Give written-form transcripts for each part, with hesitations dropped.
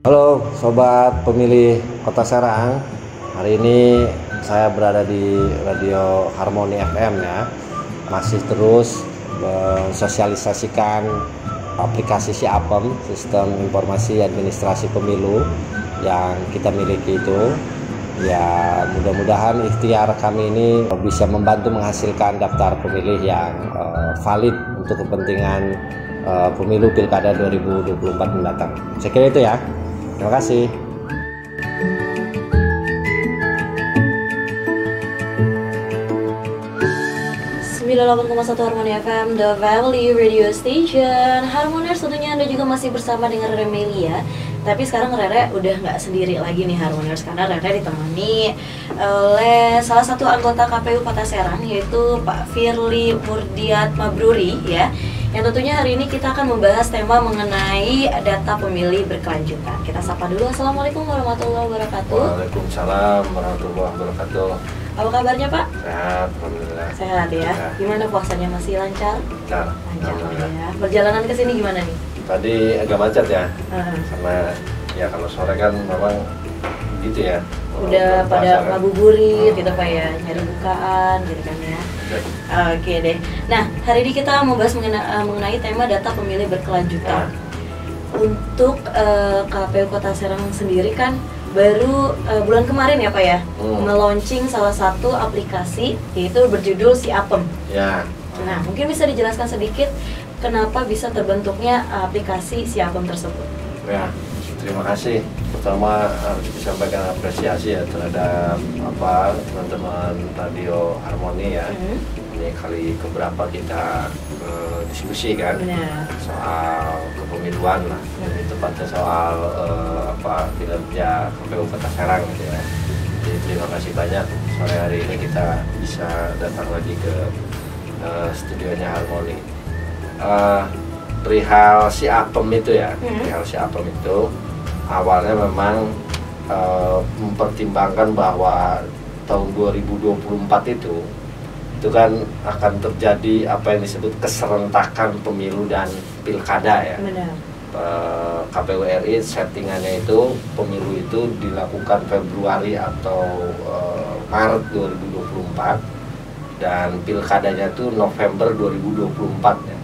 Halo sobat pemilih Kota Serang. Hari ini saya berada di Radio Harmoni FM ya. Masih terus mensosialisasikan aplikasi SIAPEM, Sistem Informasi Administrasi Pemilu yang kita miliki itu. Ya, mudah-mudahan ikhtiar kami ini bisa membantu menghasilkan daftar pemilih yang valid untuk kepentingan pemilu Pilkada 2024 mendatang. Saya kira itu ya. Terima kasih. 98,1 Harmoni FM, The Family Radio Station. Harmoners, tentunya Anda juga masih bersama dengan Remelia. Tapi sekarang Rere udah nggak sendiri lagi nih Harmoners, karena Rere ditemani oleh salah satu anggota KPU Kota Serang, yaitu Pak Firly Murdiat Mabruri ya. Yang tentunya hari ini kita akan membahas tema mengenai data pemilih berkelanjutan. Kita sapa dulu. Assalamualaikum warahmatullahi wabarakatuh. Waalaikumsalam warahmatullahi wabarakatuh. Apa kabarnya Pak? Sehat, alhamdulillah. Sehat ya. Sehat. Gimana puasanya, masih lancar? Lancar. Lancar ya. Perjalanan ke sini gimana nih? Tadi agak macet ya, karena ya kalau sore kan memang gitu ya. Udah pada ngabuburit gitu Pak ya, nyari bukaan gitu kan ya. Oke deh. Nah, hari ini kita mau bahas mengenai tema data pemilih berkelanjutan. Untuk KPU Kota Serang sendiri kan baru bulan kemarin ya Pak ya, nge-launching salah satu aplikasi yaitu berjudul SIAPEM. Ya. Nah, mungkin bisa dijelaskan sedikit kenapa bisa terbentuknya aplikasi SIAPEM tersebut. Ya, terima kasih. Pertama harus disampaikan apresiasi ya terhadap teman-teman Radio Harmoni ya. Ini kali keberapa kita diskusi kan soal kepemiluan lah, lebih tepatnya soal kinerja KPU Kota Serang gitu ya. Jadi terima kasih banyak sore hari ini kita bisa datang lagi ke studionya Harmoni. Perihal SIAPEM itu ya, perihal SIAPEM itu awalnya memang mempertimbangkan bahwa tahun 2024 itu kan akan terjadi apa yang disebut keserentakan pemilu dan pilkada ya. Benar. KPU RI settingannya itu pemilu itu dilakukan Februari atau Maret 2024 dan pilkadanya itu November 2024 ya.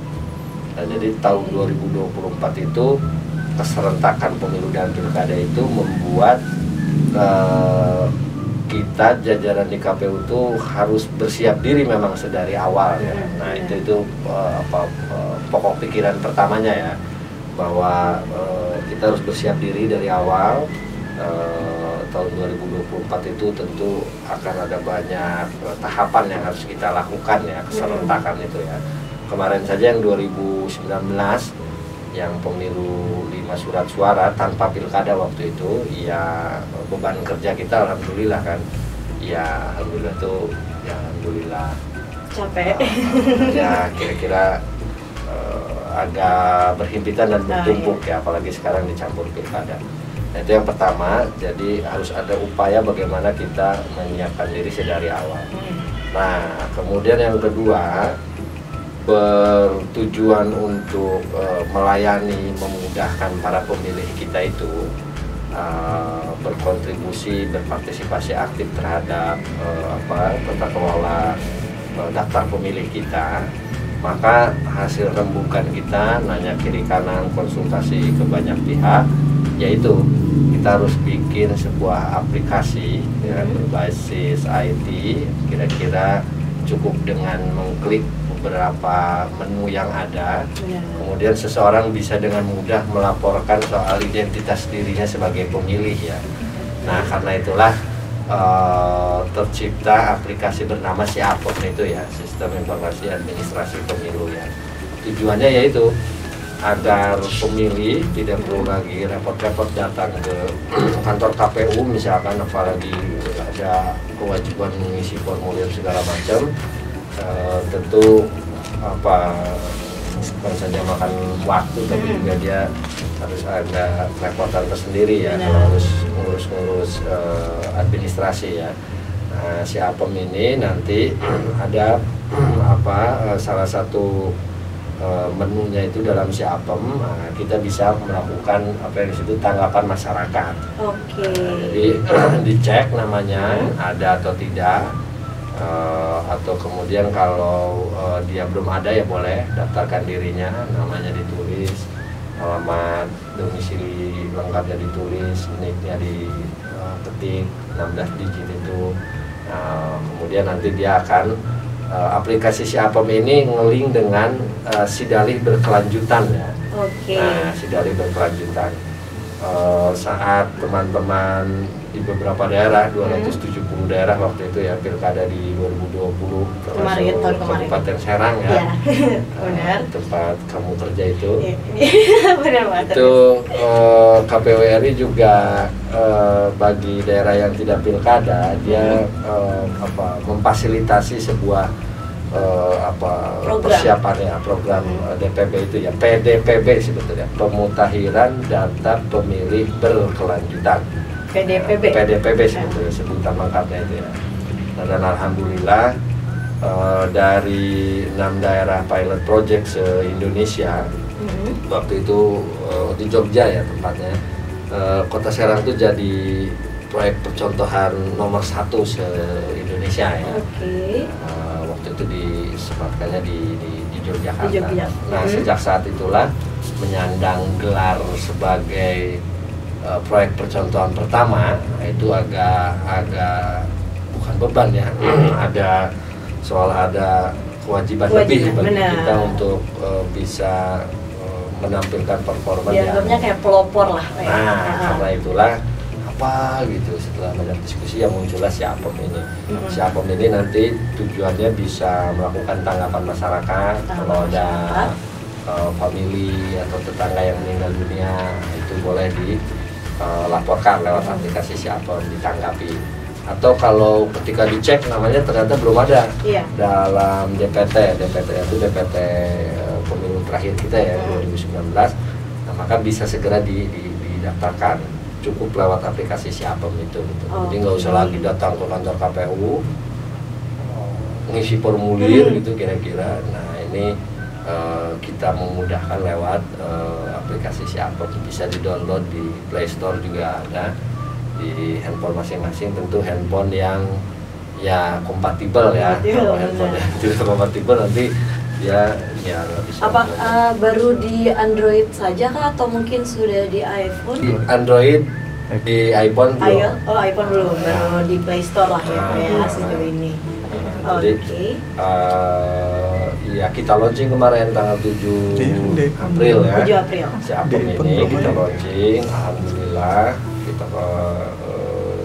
Nah, jadi tahun 2024 itu keserentakan pemilu dan pilkada itu membuat kita jajaran di KPU itu harus bersiap diri memang sedari awal ya. Nah itu pokok pikiran pertamanya ya, bahwa kita harus bersiap diri dari awal. Tahun 2024 itu tentu akan ada banyak tahapan yang harus kita lakukan ya, keserentakan itu ya. Kemarin saja yang 2019 yang pemilu 5 surat suara tanpa pilkada waktu itu, ya beban kerja kita alhamdulillah kan, ya alhamdulillah tuh, ya alhamdulillah Capek. ya kira-kira agak berhimpitan dan bertumpuk ya, apalagi sekarang dicampur pilkada. Nah, itu yang pertama, jadi harus ada upaya bagaimana kita menyiapkan diri sedari awal. Nah kemudian yang kedua, bertujuan untuk melayani, memudahkan para pemilih kita itu berkontribusi, berpartisipasi aktif terhadap tata kelola daftar pemilih kita. Maka hasil rembukan kita, nanya kiri kanan, konsultasi ke banyak pihak, yaitu kita harus bikin sebuah aplikasi ya, berbasis IT. Kira-kira cukup dengan mengklik beberapa menu yang ada, kemudian seseorang bisa dengan mudah melaporkan soal identitas dirinya sebagai pemilih ya. Nah karena itulah tercipta aplikasi bernama SIAPEM itu ya, Sistem Informasi Administrasi Pemilu ya. Tujuannya yaitu agar pemilih tidak perlu lagi repot-repot datang ke kantor KPU misalkan, apalagi ada kewajiban mengisi formulir segala macam. Tentu bukan saja makan waktu, tapi juga dia harus ada kerepotan tersendiri ya. Kalau harus ngurus administrasi ya. Nah, SIAPEM ini nanti ada salah satu menunya itu dalam Siapem, kita bisa melakukan apa yang disebut tanggapan masyarakat. Oke. Jadi dicek namanya ada atau tidak, atau kemudian kalau dia belum ada ya boleh daftarkan dirinya, namanya ditulis, alamat domisili lengkapnya ditulis, niknya diketik 16 digit itu. Kemudian nanti dia akan aplikasi Siapem ini ngeling dengan Sidalih berkelanjutan ya. Oke. Nah, Sidalih berkelanjutan. Saat teman-teman di beberapa daerah, 270 daerah waktu itu ya, pilkada di 2020 Kemarin, tahun kemarin. Kabupaten Serang ya. Benar. Tempat kamu kerja itu. Benar banget. Itu KPU RI juga bagi daerah yang tidak pilkada dia memfasilitasi sebuah persiapannya program DPB itu ya, PDPB sebetulnya, Pemutakhiran Data Pemilih Berkelanjutan. PDPB sebetulnya sebutan lengkapnya itu ya. Dan alhamdulillah dari 6 daerah pilot project se-Indonesia, waktu itu di Jogja ya tempatnya, Kota Serang itu jadi proyek percontohan nomor 1 se-Indonesia ya. Waktu itu disematkannya di Yogyakarta. Nah, sejak saat itulah menyandang gelar sebagai proyek percontohan pertama itu agak bukan beban ya, ada kewajiban lebih bagi kita untuk bisa menampilkan performa dianggapnya kayak pelopor lah. Karena itulah gitu, setelah banyak diskusi yang muncullah Siapem ini. Siapem ini nanti tujuannya bisa melakukan tanggapan masyarakat kalau ada famili atau tetangga yang meninggal dunia, itu boleh dilaporkan lewat aplikasi Siapem, ditanggapi. Atau kalau ketika dicek namanya ternyata belum ada dalam DPT itu DPT pemilu terakhir kita ya 2019, nah maka bisa segera didaftarkan, cukup lewat aplikasi Siapem itu gitu. Jadi nggak usah lagi datang ke kantor KPU ngisi formulir gitu kira-kira. Nah ini kita memudahkan lewat aplikasi Siapem, bisa di-download di Play Store juga ada, di handphone masing-masing, tentu handphone yang ya kompatibel ya. Kalau handphone yang tidak kompatibel nanti dia ya bisa. Apa baru di Android saja kah atau mungkin sudah di iPhone? Di Android, di iPhone belum. iPhone belum, baru di Play Store lah ya sejauh ini. Jadi ya kita launching kemarin tanggal 7 April ya. 7 April. Siapem ini kita launching, alhamdulillah kita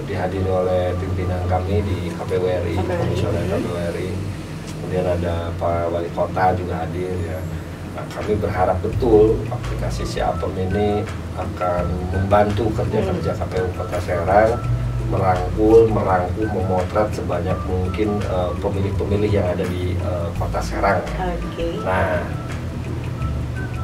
dihadiri oleh pimpinan kami di KPU RI, Komisioner KPU RI. Kemudian ada Pak Wali Kota juga hadir ya. Nah, kami berharap betul aplikasi Siapem ini akan membantu kerja-kerja KPU Kota Serang merangkul, memotret sebanyak mungkin pemilih-pemilih yang ada di Kota Serang. Nah,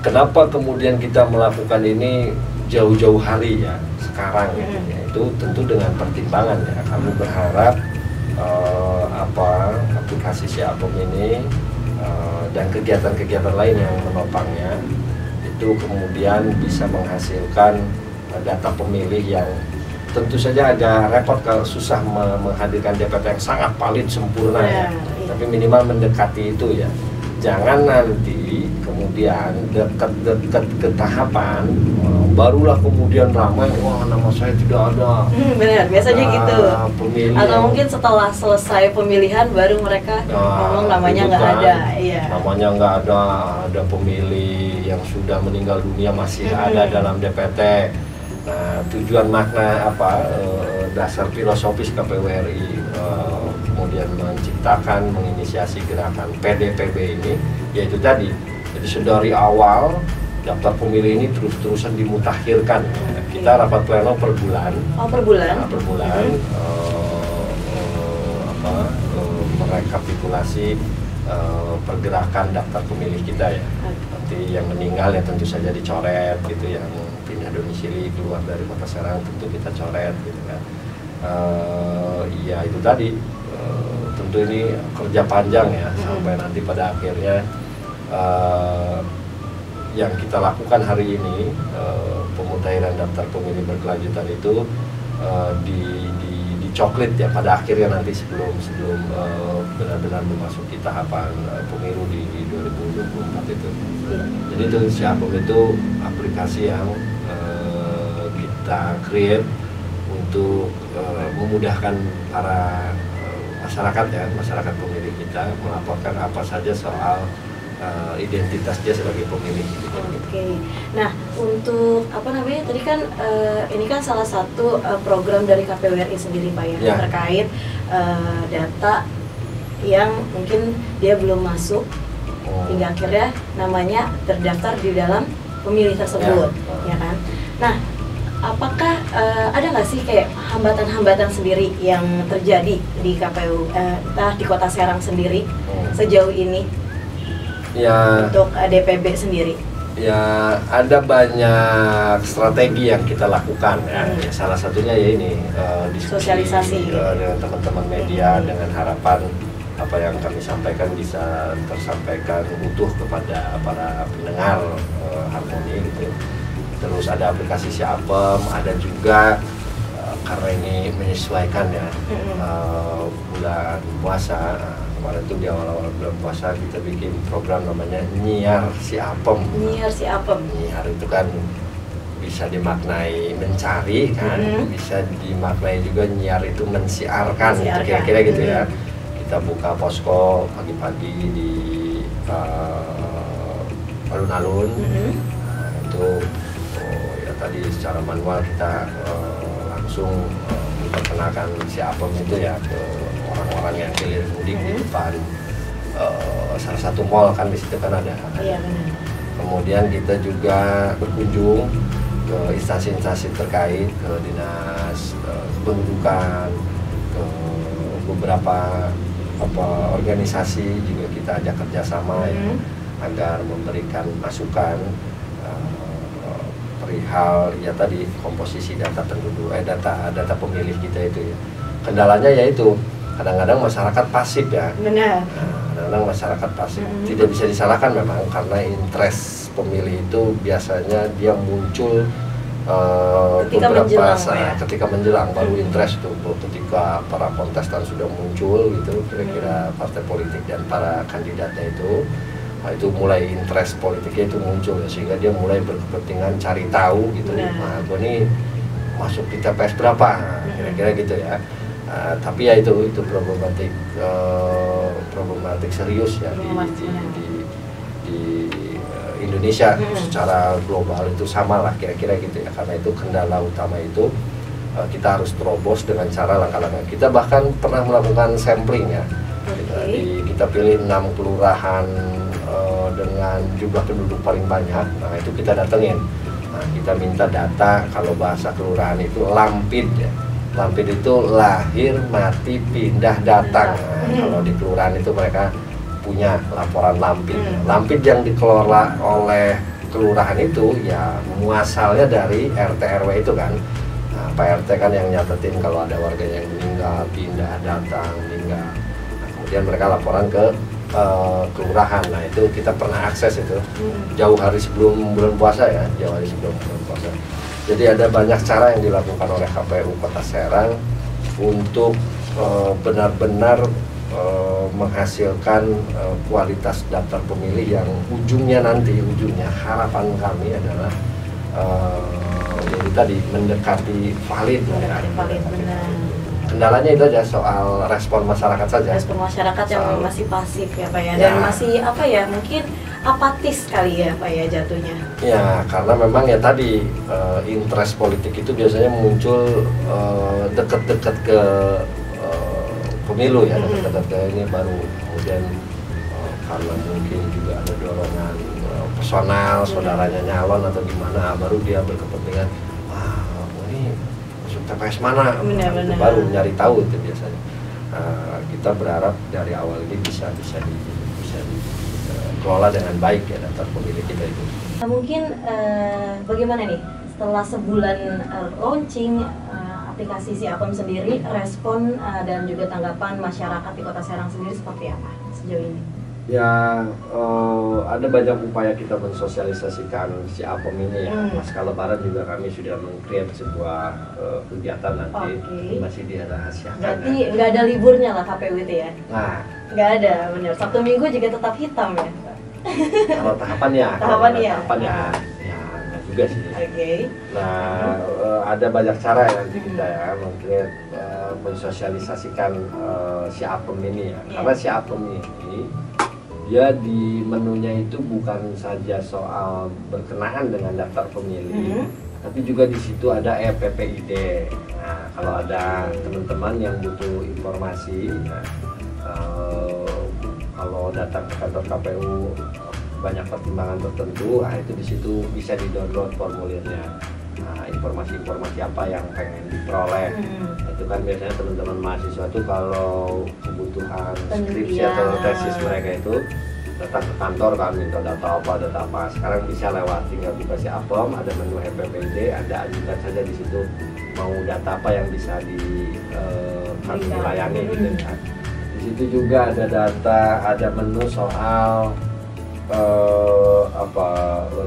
kenapa kemudian kita melakukan ini jauh-jauh hari ya sekarang gitu ya? Itu tentu dengan pertimbangan ya. Kami berharap aplikasi Siapem ini dan kegiatan-kegiatan lain yang menopangnya itu kemudian bisa menghasilkan data pemilih yang tentu saja agak repot kalau susah menghadirkan DPT yang sangat valid sempurna ya. Tapi minimal mendekati itu ya. Jangan nanti kemudian dekat ke tahapan barulah kemudian ramai, wah nama saya tidak ada. Benar, biasanya gitu. Pemilih atau mungkin setelah selesai pemilihan baru mereka ngomong namanya nggak ada. Namanya nggak ada pemilih yang sudah meninggal dunia masih ada dalam DPT. Nah, tujuan makna dasar filosofis KPU RI kemudian menciptakan, menginisiasi gerakan PDPB ini, yaitu tadi, jadi dari awal daftar pemilih ini terus-terusan dimutakhirkan. Kita rapat pleno per bulan. Per bulan. Merekapitulasi pergerakan daftar pemilih kita ya. Nanti yang meninggal ya tentu saja dicoret gitu, yang pindah domisili keluar dari Kota Serang tentu kita coret gitu kan. Ya itu tadi tentu ini kerja panjang ya, sampai nanti pada akhirnya yang kita lakukan hari ini, pemutahiran daftar pemilih berkelanjutan itu dicoklit ya pada akhirnya nanti sebelum benar-benar memasuki tahapan pemilu di 2024 itu. Jadi itu Siapem itu aplikasi yang kita create untuk memudahkan para masyarakat pemilih kita melaporkan apa saja soal identitas dia sebagai pemilih. Oke. Nah, untuk tadi kan ini kan salah satu program dari KPU RI sendiri Pak ya. Terkait data yang mungkin dia belum masuk hingga akhirnya namanya terdaftar di dalam pemilih tersebut, ya kan? Nah, apakah ada nggak sih kayak hambatan-hambatan sendiri yang terjadi di KPU di Kota Serang sendiri sejauh ini? Ya, untuk DPB sendiri. Ya, ada banyak strategi yang kita lakukan ya. Salah satunya ya ini diskusi sosialisasi dengan teman-teman media dengan harapan apa yang kami sampaikan bisa tersampaikan utuh kepada para pendengar Harmoni gitu. Terus ada aplikasi Siapem, ada juga karena ini menyesuaikan ya bulan puasa. Kemarin itu di awal-awal bulan puasa kita bikin program namanya Nyiar Siapem. Nyiar Siapem. Nyiar itu kan bisa dimaknai mencari kan, bisa dimaknai juga nyiar itu mensiarkan. Kira-kira gitu ya. Kita buka posko pagi-pagi di alun-alun. Itu ya tadi secara manual kita langsung memperkenalkan Siapem itu ya ke orang-orang yang hilir mudik di depan salah satu mall kan, di situ kan ada. Iya, benar. Kemudian kita juga berkunjung ke instansi-instansi terkait, ke dinas kependudukan, ke beberapa organisasi juga kita ajak kerjasama ya, agar memberikan masukan perihal ya tadi komposisi data penduduk, data pemilih kita itu ya. Kendalanya yaitu kadang-kadang masyarakat pasif ya. Benar. Kadang-kadang masyarakat pasif. Tidak bisa disalahkan memang karena interest pemilih itu biasanya dia muncul ketika menjelang baru interest tuh, ketika para kontestan sudah muncul gitu, kira-kira partai politik dan para kandidatnya itu. Nah, itu mulai interest politiknya itu muncul ya, sehingga dia mulai berkepentingan cari tahu gitu. Nah, gue nih masuk di TPS berapa, kira-kira gitu ya. Tapi ya itu problematik serius ya di Indonesia secara global itu sama lah kira-kira gitu ya. Karena itu kendala utama itu kita harus terobos dengan cara langkah-langkah. Kita bahkan pernah melakukan sampling ya. Kita pilih 6 kelurahan dengan jumlah penduduk paling banyak. Nah, itu kita datengin. Nah, kita minta data, kalau bahasa kelurahan itu lampid ya. Lampid itu lahir, mati, pindah, datang. Nah, kalau di kelurahan itu mereka punya laporan lampid. Lampid yang dikelola oleh kelurahan itu ya muasalnya dari RT RW itu kan. Nah, Pak RT kan yang nyatetin kalau ada warga yang meninggal, pindah, datang, meninggal. Nah, kemudian mereka laporan ke kelurahan. Nah, itu kita pernah akses itu jauh hari sebelum bulan puasa ya, jauh hari sebelum bulan puasa. Jadi ada banyak cara yang dilakukan oleh KPU Kota Serang untuk benar-benar menghasilkan kualitas daftar pemilih yang ujungnya harapan kami adalah jadi tadi mendekati valid. Kendalanya itu aja soal respon masyarakat saja. Respon masyarakat yang masih pasif ya Pak ya, dan masih mungkin apatis kali ya Pak ya jatuhnya. Ya, karena memang ya tadi interest politik itu biasanya muncul deket-deket ke pemilu ya, deket-deket ke ini baru kemudian karena mungkin juga ada dorongan personal, saudaranya nyalon atau gimana, baru dia berkepentingan ini masuk TPS mana, itu baru nyari tahu itu biasanya. Kita berharap dari awal ini bisa dikelola dengan baik ya daftar pemilih kita itu. Mungkin bagaimana nih setelah sebulan launching aplikasi Siapem sendiri, respon dan juga tanggapan masyarakat di Kota Serang sendiri seperti apa sejauh ini? Ya, ada banyak upaya kita mensosialisasikan si Apem ini ya. Pasca Lebaran juga kami sudah meng-create sebuah kegiatan nanti. Masih dirahasiakan. Berarti nggak ada liburnya lah KPWT ya? Nah, nggak ada, bener. Sabtu Minggu juga tetap hitam ya? kalau tahapannya, ya nggak juga sih. Nah, ada banyak cara ya nanti kita ya meng-create, mensosialisasikan si Apem ini ya. Karena si Apem ini dia di menunya itu bukan saja soal berkenaan dengan daftar pemilih, tapi juga di situ ada EPPID. Nah, kalau ada teman-teman yang butuh informasi, kalau datang ke kantor KPU banyak pertimbangan tertentu, itu di situ bisa di-download formulirnya. Nah, informasi-informasi apa yang pengen diperoleh, itu kan biasanya teman-teman mahasiswa itu kalau kebutuhan skripsi atau tesis mereka itu datang ke kantor kan minta data apa. Sekarang bisa lewat, tinggal buka si Apem, ada menu EPPD, ada ajukan saja di situ mau data apa yang bisa kami layani gitu kan. Di situ juga ada data, ada menu soal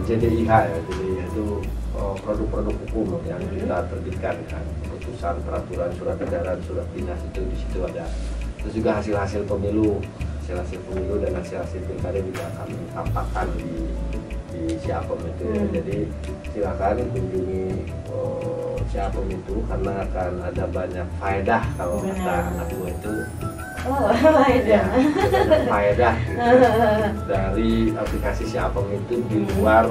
JDIH ya, jadi itu produk-produk hukum yang kita terbitkan kan, keputusan, peraturan, surat edaran, surat dinas, itu di situ ada. Terus juga hasil-hasil pemilu dan hasil-hasil pilkada juga kami tampakkan di si Apem itu ya. Jadi silakan kunjungi si Apem itu karena akan ada banyak faedah kalau kata anak gue itu. Ya, faedah gitu. Dari aplikasi si Apem itu di luar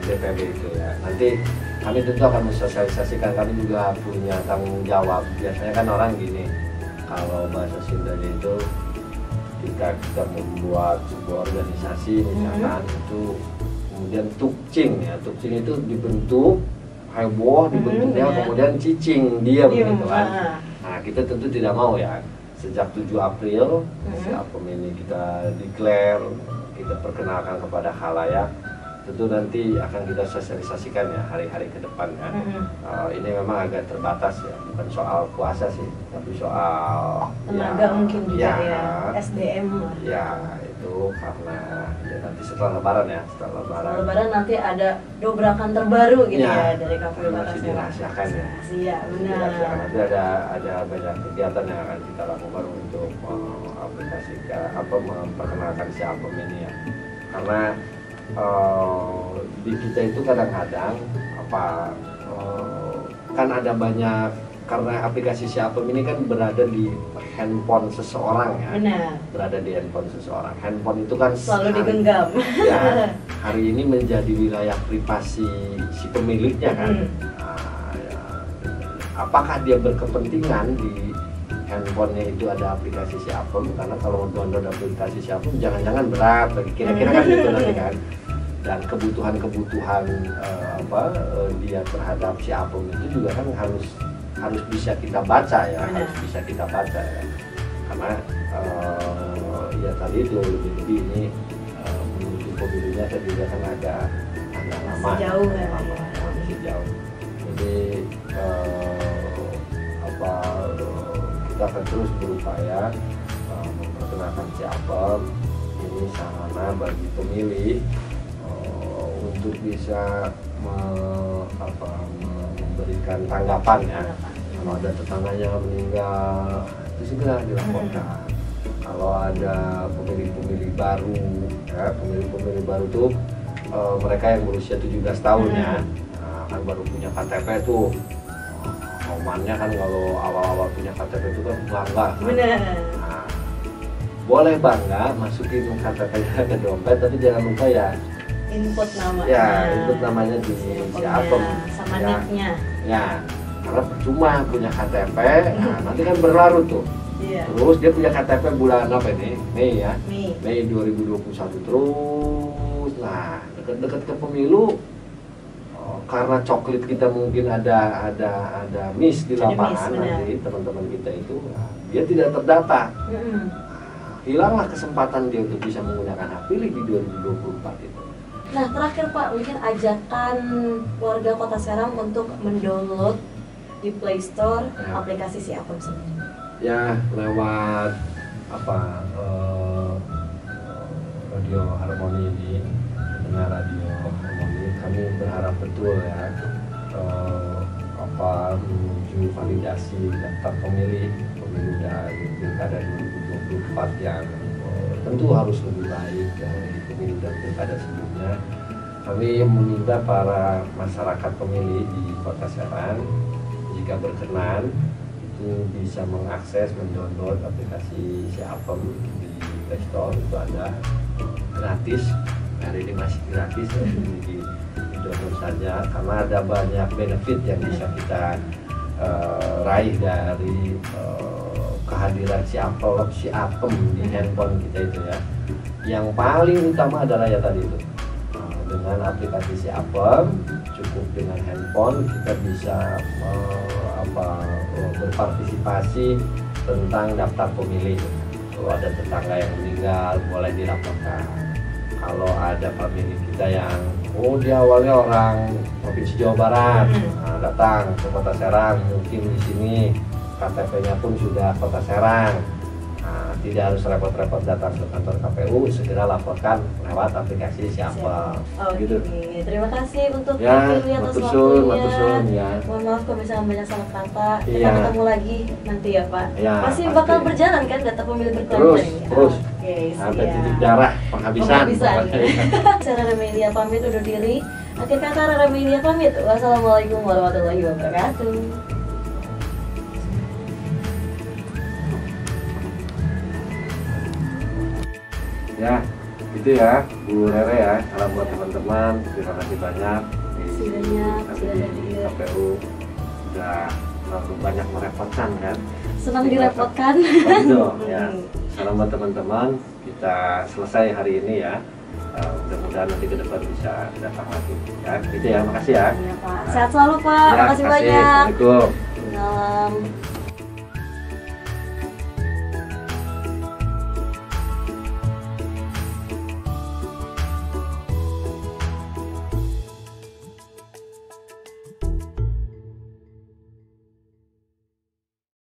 DPB itu ya. Nanti kami tentu akan mensosialisasikan, kami juga punya tanggung jawab. Biasanya kan orang gini, kalau bahasa Sundanya itu ketika kita membuat sebuah organisasi misalkan itu kemudian tukcing ya, tukcing itu dibentuk heboh, dibentuknya kemudian cicing diam gitu kan. Nah, kita tentu tidak mau ya. Sejak 7 April si Apem ini kita declare, kita perkenalkan kepada khalayak. Tentu nanti akan kita sosialisasikan ya hari-hari ke depan ya. Ini memang agak terbatas ya, bukan soal kuasa sih, tapi soal tenaga mungkin juga ya, SDM ya, itu karena ya nanti setelah Lebaran ya, setelah Lebaran nanti ada dobrakan terbaru gitu ya dari KPU masih dirahasiakan ya. Iya benar. Nanti ada banyak kegiatan yang akan kita lakukan untuk memperkenalkan si Apem ini ya. Karena di kita itu kadang-kadang kan ada banyak, karena aplikasi si Apem ini kan berada di handphone seseorang ya. Benar. Berada di handphone seseorang. Handphone itu kan selalu digenggam. Ya, hari ini menjadi wilayah privasi si pemiliknya kan. Apakah dia berkepentingan di handphonenya itu ada aplikasi si Apem? Karena kalau download aplikasi si Apem jangan-jangan berat, kira-kira kan gitu nanti kan. Dan kebutuhan dia terhadap si Apem itu juga kan harus bisa kita baca ya, harus bisa kita baca ya. Karena ya tadi itu lebih ini menuju pemilunya saya juga kan agak lama, masih jauh. Jadi kita akan terus berupaya memperkenalkan si Apem ini sarana bagi pemilih untuk bisa memberikan tanggapan ya. Kalau ada tetangganya meninggal itu segera dilaporkan. Kalau ada pemilih-pemilih baru ya, pemilih-pemilih baru tuh mereka yang berusia 17 tahun ya, kan baru punya KTP tuh. Omannya kan kalau awal-awal punya KTP itu kan bangga kan? Nah, boleh bangga masukin KTP-nya ke dompet, tapi jangan lupa ya input namanya. Ya, input namanya di si Apem sama nicknya. Ya, karena percuma punya KTP, nah nanti kan berlarut tuh. Terus dia punya KTP bulan apa ini? Mei ya. Mei 2021 terus. Nah, deket-deket ke pemilu, karena coklit kita mungkin ada miss di lapangan nanti teman-teman kita itu, dia tidak terdata. Hilanglah kesempatan dia untuk bisa menggunakan hak pilih di 2024 itu. Nah, terakhir Pak, mungkin ajakan warga Kota Serang untuk mendownload di Play Store aplikasi si Apem sendiri. Ya, lewat Radio Harmoni ini, dengan Radio Harmoni kami berharap betul ya menuju validasi daftar pemilih pemilu dari Pilkada 2024 yang tentu harus lebih baik dari pemilu dan pilkada sebelumnya. Kami meminta para masyarakat pemilih di Kota Serang jika berkenan itu bisa mengakses, mendownload aplikasi Siapem di Play Store, itu ada gratis, hari ini masih gratis ya, di download saja karena ada banyak benefit yang bisa kita raih dari kehadiran Siapem di handphone kita itu ya. Yang paling utama adalah ya tadi itu, dengan aplikasi Siapem, cukup dengan handphone kita bisa berpartisipasi tentang daftar pemilih. Kalau ada tetangga yang meninggal boleh dilaporkan. Kalau ada pemilih kita yang dia awalnya orang Provinsi Jawa Barat, datang ke Kota Serang, mungkin di sini KTP-nya pun sudah Kota Serang, tidak harus repot-repot datang ke kantor KPU, segera laporkan lewat aplikasi Siapem. Gitu. Terima kasih untuk ya, atas waktunya. Ya. Mohon maaf kalau misalnya banyak salah kata. Kita Ya. ketemu lagi nanti ya Pak. Ya, pasti bakal berjalan kan data pemilih berkelanjutan ini. Terus. Sampai titik darah penghabisan. Saya Rara Melia pamit undur diri. Akhir kata Rara Melia pamit. Wassalamualaikum warahmatullahi wabarakatuh. Ya, gitu ya Bu Rere ya. Salam buat teman-teman. Terima kasih banyak di KPU sudah terlalu banyak merepotkan kan. Senang direpotkan. Ya. Salam buat teman-teman. Kita selesai hari ini ya. Mudah-mudahan nanti ke depan bisa datang lagi ya. Gitu ya, makasih ya. Iya Pak. Sehat selalu Pak. Ya, makasih banyak. Assalamualaikum. Salam.